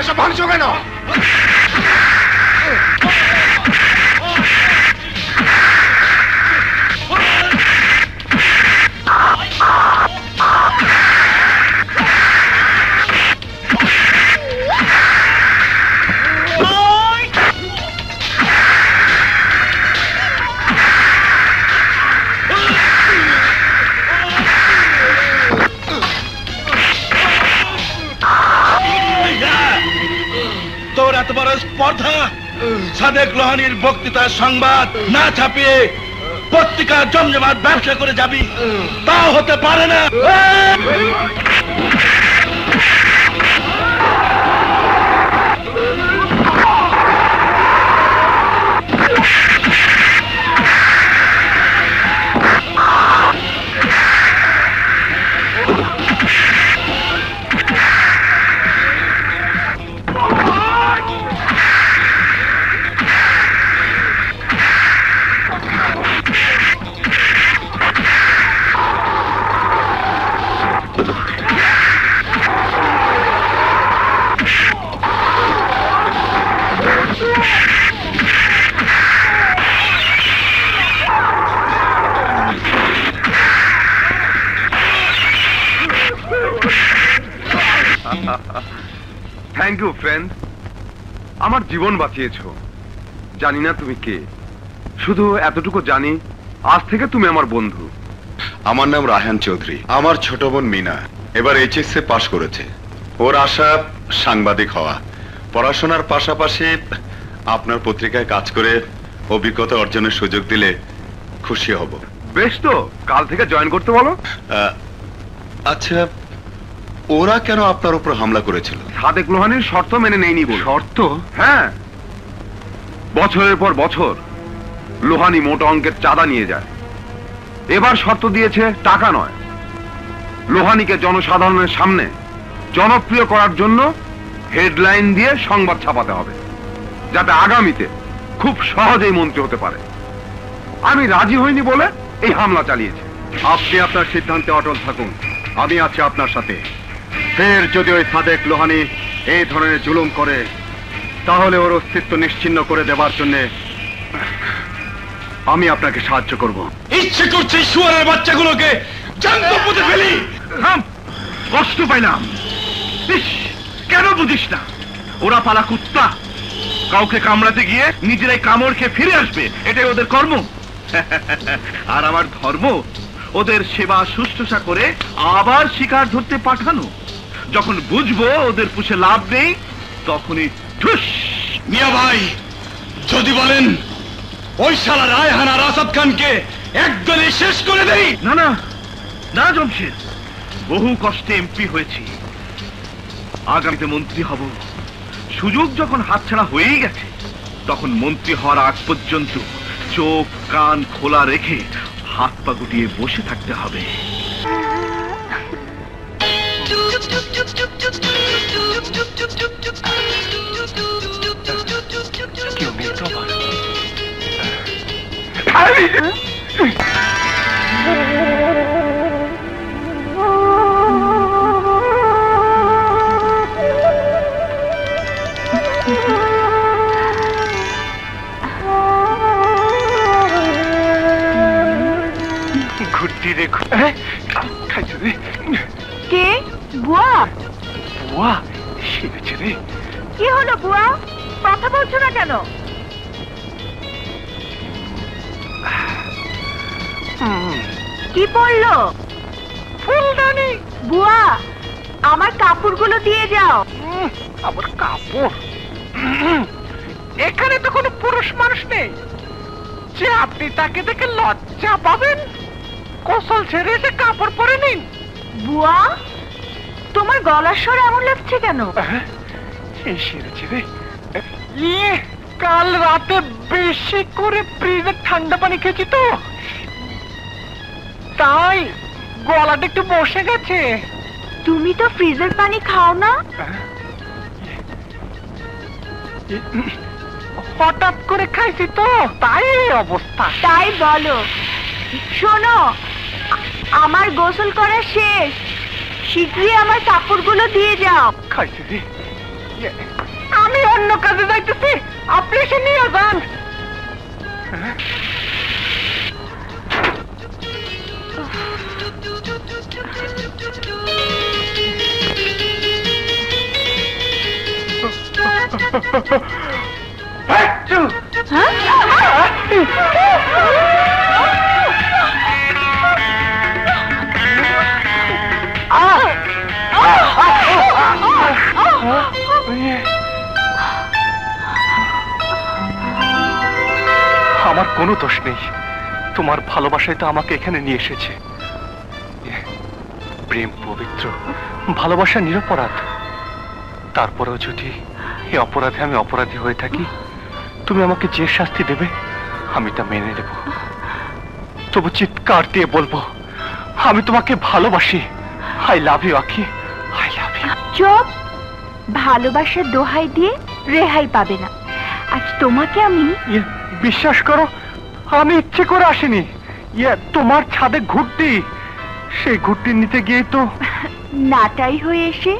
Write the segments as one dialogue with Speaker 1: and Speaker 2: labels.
Speaker 1: সব ভাঙছো কেন?
Speaker 2: এত বড় স্পর্ধা সাদেক লোহানীর বক্তৃতার সংবাদ না ছাপিয়ে পত্রিকা জমজমাট ব্যবসা করে যাবি, তা হতে পারে না।
Speaker 3: থ্যাংক ইউ ফ্রেন্ড, আমার জীবন বাঁচিয়েছো। জানি না তুমি কে, শুধু এতটুকু জানি আজ থেকে তুমি আমার বন্ধু।
Speaker 1: আমার নাম রায়হান চৌধুরী। আমার ছোট বোন মিনা এবার এইচএসসি পাশ করেছে। ওর আশা সাংবাদিক হওয়া। পড়াশোনার পাশাপাশি আপনার পত্রিকায় কাজ করে অভিজ্ঞতা অর্জনের সুযোগ দিলে খুশি হব।
Speaker 3: বেশ, তো কাল থেকে জয়েন করতে বলো।
Speaker 1: আচ্ছা, ওরা কেন আপনার উপর হামলা করেছিল?
Speaker 3: সাদেক লোহানীর শর্ত মেনে নেয়নি বলে। শর্ত? হ্যাঁ, বছরের পর বছর লোহানী মোটা অঙ্কের চাঁদা নিয়ে যায়। এবার শর্ত দিয়েছে টাকা নয়, লোহানীকে জনসাধারণের সামনে জনপ্রিয় করার জন্য হেডলাইন দিয়ে সংবাদ ছাপাতে হবে, যাতে আগামীতে খুব সহজেই মন্ত্রী হতে পারে। আমি রাজি হইনি বলে এই হামলা চালিয়েছে।
Speaker 4: আপনি আপনার সিদ্ধান্তে অটল থাকুন, আমি আছি আপনার সাথে। ফের যদি ওই সাদেক লোহানী এই ধরনের জুলুম করে, তাহলে ওর অস্তিত্ব নিশ্চিহ্ন করে দেবার জন্য আমি আপনাকে সাহায্য করব।
Speaker 2: ইচ্ছে করছে শুয়ারের বাচ্চাগুলোকে জান্তপুতে ফেলি।
Speaker 4: কষ্ট পাইলাম, কেন বুঝিস না? ওরা পালা কুত্তা, কাউকে কামড়াতে গিয়ে নিজেরাই কামড় খেয়ে ফিরে আসবে, এটাই ওদের কর্ম। আর আমার ধর্ম ওদের সেবা শুশ্রূষা করে আবার শিকার ধরতে পাঠানো। যখন বুঝবো ওদের পুষে লাভ নেই, তখনই ঠুস।
Speaker 2: মিয়া ভাই, যদি বলেন ওই শালা রায়হান আর আসাদ খানকে একদলে শেষ করে দেই।
Speaker 4: না না না জমশেদ, বহু কষ্টে এমপি হয়েছি, আগামীতে মন্ত্রী হব। সুযোগ যখন হাতছাড়া হয়েই গেছে, তখন মন্ত্রী হওয়ার আগ পর্যন্ত চোখ কান খোলা রেখে হাত পা গুটিয়ে বসে থাকতে হবে। কেউ নেই তো আমার। ঘুরতি দেখো খাইছে রে।
Speaker 5: কে? বুয়া?
Speaker 4: বুয়া সেরেছে রে।
Speaker 5: কি হলো বুয়া, কথা বলছো না কেন? কি পড়লো? ফুলদানি। বুয়া, আমার কাপড়গুলো দিয়ে যাও।
Speaker 4: আমার কাপড়? এখানে তো কোনো পুরুষ মানুষ নেই যে আপনি তাকে দেখে লজ্জা পাবেন। কৌশল ছেড়ে এসে কাপড় পরে নিন।
Speaker 5: বুয়া, তোমার গলার স্বর এমন লাগছে কেন?
Speaker 4: এই সেরেছে রে। কাল রাতে বেশি করে ফ্রিজে ঠান্ডা পানি খেয়েছি তো, তাই গলাটা একটু বসে গেছে।
Speaker 5: তুমি তো ফ্রিজের পানি খাও না।
Speaker 4: হঠাৎ করে খাইছি তো, তাই অবস্থা।
Speaker 5: তাই বলো। শোনো, আমার গোসল করা শেষ, শীঘ্রই আমার কাপড়গুলো দিয়ে যাও।
Speaker 4: খাইছি রে।
Speaker 5: আমি অন্য কাজে যাইতেছি, আপনি এসে নিয়ে যান।
Speaker 6: আমার কোনো দোষ নেই, তোমার ভালোবাসায় তো আমাকে এখানে নিয়ে এসেছে। প্রেম পবিত্র, ভালোবাসা নিরপরাধ। তারপরেও যদি এই অপরাধে আমি অপরাধী হয়ে থাকি, তুমি আমাকে যে শাস্তি দেবে আমি তা মেনে নেব। তবু চিৎকার দিয়ে বলবো, আমি তোমাকে ভালোবাসি। আই লাভ ইউ আখি, আই লাভ ইউ।
Speaker 5: চুপ, ভালোবাসার দোহাই দিয়ে রেহাই পাবে না। আজ তোমাকে আমি
Speaker 6: বিশ্বাস করো, আমি ইচ্ছে করে আসিনি। তোমার ছাদে ঘুরতি, সেই ঘুরতি নিতে গিয়ে তো
Speaker 5: নাটাই হয়ে এসে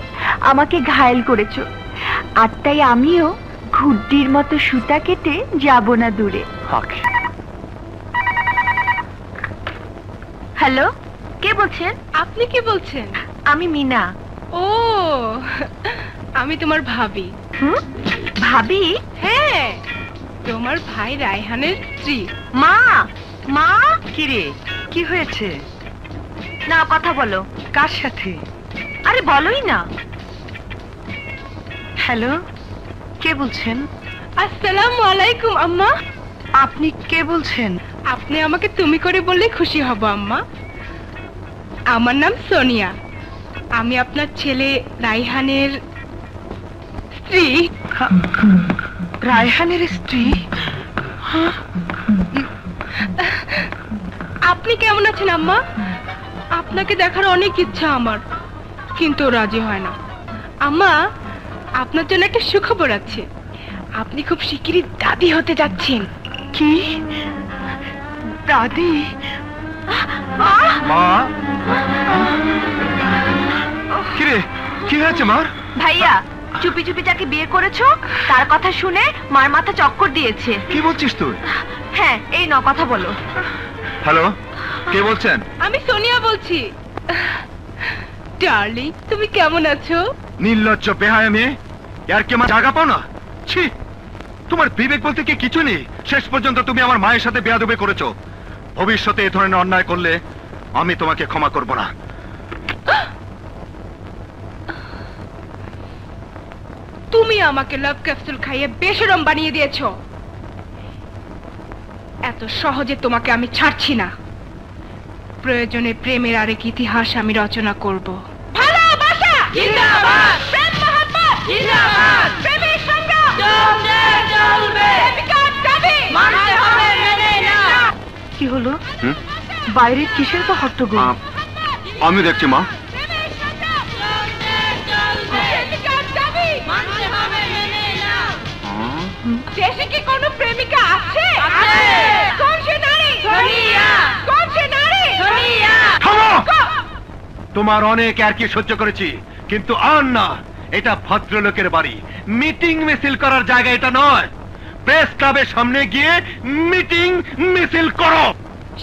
Speaker 5: আমাকে ঘায়েল করেছো। আর তাই আমিও ঘুড্ডির মতো সুতা কেটে যাব না দূরে।
Speaker 6: আখি,
Speaker 5: হ্যালো, কে বলছেন?
Speaker 7: আপনি কি বলছেন?
Speaker 5: আমি মিনা।
Speaker 7: ও, আমি তোমার ভাবি।
Speaker 5: ভাবি?
Speaker 7: হ্যাঁ, তোমার ভাই রায়হানের স্ত্রী।
Speaker 5: মা, মা। কি রে, কি হয়েছে? না, কথা বলো। কার সাথে? আরে বলোই না। হ্যালো, কে বলছেন?
Speaker 7: আসসালামু আলাইকুম আম্মা।
Speaker 5: আপনি কে বলছেন?
Speaker 7: আপনি আমাকে তুমি করে বললে খুশি হব আম্মা। আমার নাম সোনিয়া, আমি আপনার ছেলে রায়হানের স্ত্রী।
Speaker 5: রায়হানের স্ত্রী?
Speaker 7: আপনি কেমন আছেন আম্মা? আপনাকে দেখার অনেক ইচ্ছা আমার, কিন্তু রাজি হয় না। আম্মা, আপনার জন্য একটা সুখবর আছে। আপনি খুব শিগগিরই দাদি হতে যাচ্ছেন।
Speaker 5: কি? দাদি?
Speaker 6: মা। কিরে, কি হয়েছে মার?
Speaker 5: ভাইয়া, চুপি চুপি যাকে বিয়ে করেছো তার কথা শুনে মার মাথা চক্কর দিয়েছে।
Speaker 6: কি বলছিস তুই?
Speaker 5: হ্যাঁ, এই ন কথা বলো।
Speaker 6: হ্যালো, কে বলছেন?
Speaker 7: আমি সোনিয়া বলছি। ডার্লিং, তুমি কেমন আছো?
Speaker 6: নির্লজ্জ বেহায়া মেয়ে, আর কি আমার জায়গা পাও না? ছি, তোমার বিবেক বলতে কি কিছু নেই? শেষ পর্যন্ত তুমি আমার মায়ের সাথে বেয়াদবি করেছো। ভবিষ্যতে এ ধরনের অন্যায় করলে আমি তোমাকে ক্ষমা করব না।
Speaker 7: তুমি আমাকে লাভ ক্যাপসুল খাইয়ে বেশরম বানিয়ে দিয়েছো। এত সহজে তোমাকে আমি ছাড়ছি না। প্রয়োজনে প্রেমের আরেক ইতিহাস আমি রচনা করব। ভালোবাসা জিন্দাবাদ, প্রেম মহব্বত জিন্দাবাদ, প্রেমের সংগ্রাম চলবে, প্রেমিকার দাবি মানতে হবে মেনে না।
Speaker 5: কি হলো? বাইরে কিসের তো হট্টগোল?
Speaker 3: আমি দেখছি মা।
Speaker 7: দেশে কি কোনো প্রেমিকা আছে? কোন সে নারী? সোনিয়া। কোন সে নারী? সোনিয়া।
Speaker 6: থামো! তোমার অনেক আর কি সহ্য করেছি, কিন্তু আর না। এটা ভদ্রলোকের বাড়ি, মিটিং মিছিল করার জায়গা এটা নয়। প্রেস ক্লাবের সামনে গিয়ে মিটিং মিছিল করো।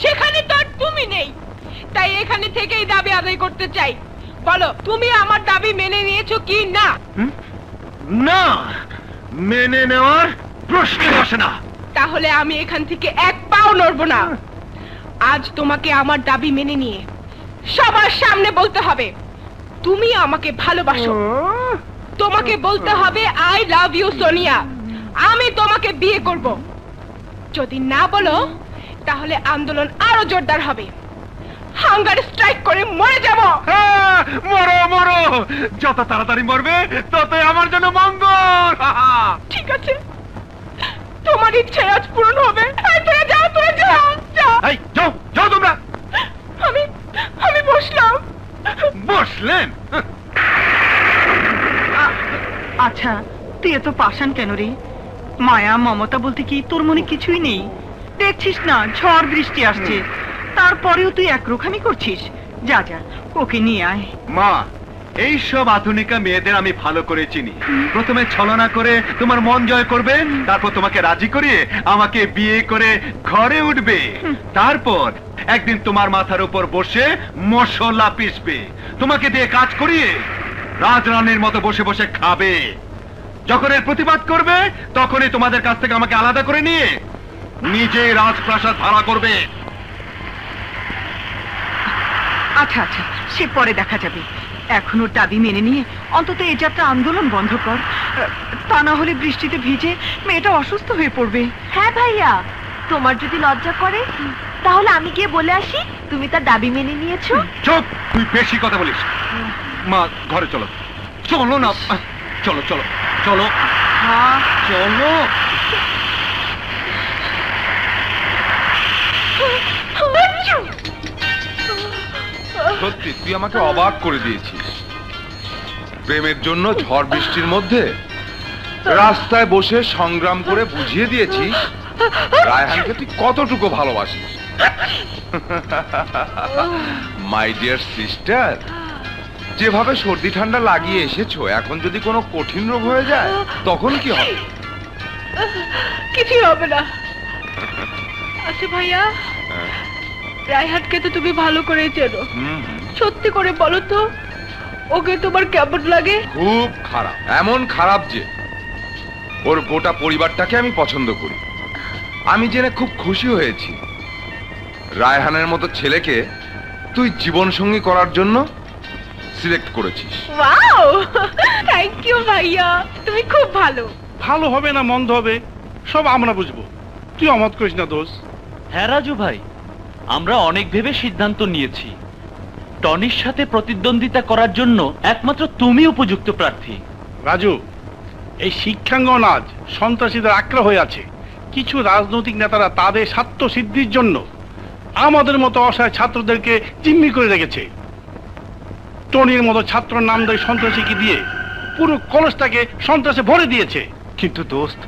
Speaker 7: সেখানে তো আর তুমি নেই, তাই এখানে থেকেই দাবি আদায় করতে চাই। বলো, তুমি আমার দাবি মেনে নিয়েছো কি না?
Speaker 6: না, মেনে নেওয়ার প্রশ্ন আসে না।
Speaker 7: তাহলে আমি এখান থেকে এক পাও নড়বো না। আজ তোমাকে আমার দাবি মেনে নিয়ে সবার সামনে বলতে হবে তুমি আমাকে ভালোবাসো। তোমাকে বলতে হবে আই লাভ ইউ সোনিয়া। আমি তোমাকে বিয়ে করব। যদি না বলো তাহলে আন্দোলন আরো জোরদার হবে। হাঙ্গার স্ট্রাইক করে মরে যাব।
Speaker 6: মরো মরো, যত তাড়াতাড়ি মরবে ততই আমার জন্য মঙ্গল।
Speaker 7: ঠিক আছে, তোমার ইচ্ছে আজ পূরণ হবে। তুই যাও, তুই যাও, যাও।
Speaker 6: এই যাও যাও তোমরা।
Speaker 7: আমি বসলাম।
Speaker 6: বসলেন?
Speaker 8: আচ্ছা, তুই এত পাষাণ কেন রে? মায়া মমতা বলতে কি তোর মনে কিছুই নেই? দেখছিস না ঝড় বৃষ্টি আসছে, তারপরেও তুই একরোখামি করছিস। যা যা, ওকে নিয়ে আয়।
Speaker 6: মা,
Speaker 3: এইসব আধুনিকা মেয়েদের আমি ভালো করে চিনি। প্রথমে ছলনা করে তোমার মন জয় করবে, তারপর তোমাকে রাজি করিয়ে আমাকে বিয়ে করে ঘরে উঠবে, তারপর একদিন তোমার মাথার উপর বসে মশলা পিষবে, তোমাকে দিয়ে কাজ করিয়ে রাজরানীর মতো বসে বসে খাবে। যখন এর প্রতিবাদ করবে তখনই তোমাদের কাছ থেকে আমাকে আলাদা করে নিয়ে নিজেই রাজপ্রাসাদ ভাড়া করবে।
Speaker 8: আচ্ছা আচ্ছা, সে পরে দেখা যাবে। এখন ওর দাবি মেনে নিয়ে অন্তত এই যাত্রা আন্দোলন বন্ধ কর, তা না হলে বৃষ্টিতে ভিজে মেয়েটা অসুস্থ হয়ে পড়বে।
Speaker 5: হ্যাঁ ভাইয়া, তোমার যদি লজ্জা করে তাহলে আমি গিয়ে বলে আসি তুমি তার দাবি মেনে নিয়েছো।
Speaker 3: চুপ, তুই বেশি কথা বলিস। মা, ঘরে চলো। চলো না, চলো চলো চলো চলো।
Speaker 9: সত্যি তুই আমাকে অবাক করে দিয়েছিস। প্রেমের জন্য ঝড় বৃষ্টির মধ্যে রাস্তায় বসে সংগ্রাম করে বুঝিয়ে দিয়েছিস রায়হানকে তুই কতটুকু ভালোবাসিস। মাই ডিয়ার সিস্টার, যেভাবে সর্দি ঠান্ডা লাগিয়ে এসেছো, এখন যদি কোনো কঠিন রোগ হয়ে যায় তখন কি হবে?
Speaker 7: কিছুই হবে না। আচ্ছা ভাইয়া, রায়হানকে তো তুমি ভালো করে চেনো, সত্যি করে বলো তো ওকে তোমার কেমন লাগে?
Speaker 9: খুব খারাপ, এমন খারাপ যে ওর গোটা পরিবারটাকে আমি পছন্দ করি। আমি জেনে খুব খুশি হয়েছি রায়হানের মতো ছেলেকে তুই জীবন সঙ্গী করার জন্য সিলেক্ট করেছিস।
Speaker 7: ওয়াও, থ্যাংক ইউ ভাইয়া, তুমি খুব ভালো।
Speaker 2: ভালো হবে না মন্দ হবে সব আমরা বুঝবো, তুই অমত করিস না দোষ।
Speaker 10: হ্যাঁ রাজু ভাই, আমরা অনেক ভেবে সিদ্ধান্ত নিয়েছি টনির সাথে প্রতিদ্বন্দ্বিতা করার জন্য একমাত্র তুমি উপযুক্ত প্রার্থী।
Speaker 2: রাজু, এই শিক্ষাঙ্গন আজ সন্ত্রাসীদের আক্রা হয়ে আছে। কিছু রাজনৈতিক নেতারা তাদের স্বার্থ সিদ্ধির জন্য আমাদের মতো অসহায় ছাত্রদেরকে জিম্মি করে রেখেছে। টনির মতো ছাত্র নামদারি সন্ত্রাসীকে দিয়ে পুরো কলেজটাকে সন্ত্রাসে ভরে দিয়েছে।
Speaker 6: কিন্তু দোস্ত,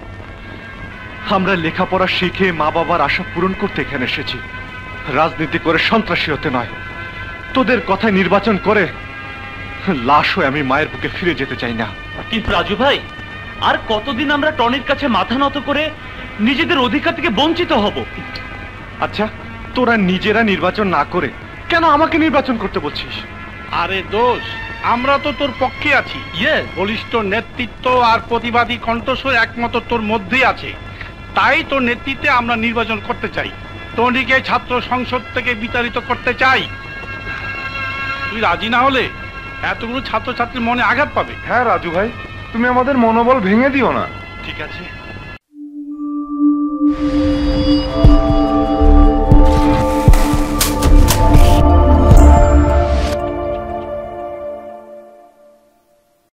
Speaker 6: আমরা লেখাপড়া শিখে মা বাবার আশা পূরণ করতে এখানে এসেছি, রাজনীতি করে সন্ত্রাসী হতে নয়। তোদের কথায় নির্বাচন করে লাশ হয়ে আমি মায়ের বুকে ফিরে যেতে চাই না।
Speaker 10: কিন্তু রাজু ভাই, আর কতদিন আমরা টনির কাছে মাথা নত করে নিজেদের অধিকার থেকে বঞ্চিত হব?
Speaker 6: আচ্ছা, তোরা নিজেরা নির্বাচন না করে কেন আমাকে নির্বাচন করতে বলছিস?
Speaker 2: আরে দোষ, আমরা তো তোর পক্ষে আছি। বলিষ্ঠ নেতৃত্ব আর প্রতিবাদী কণ্ঠস্বর একমাত্র তোর মধ্যেই আছে, তাই তোর নেতৃত্বে আমরা নির্বাচন করতে চাই। টনিকে ছাত্র সংসদ থেকে বিতাড়িত করতে চাই। তুই রাজি না হলে এতগুলো ছাত্রছাত্রীর মনে আঘাত পাবে।
Speaker 9: হ্যাঁ রাজু ভাই, তুমি আমাদের মনোবল ভেঙে দিও না।
Speaker 6: ঠিক আছে,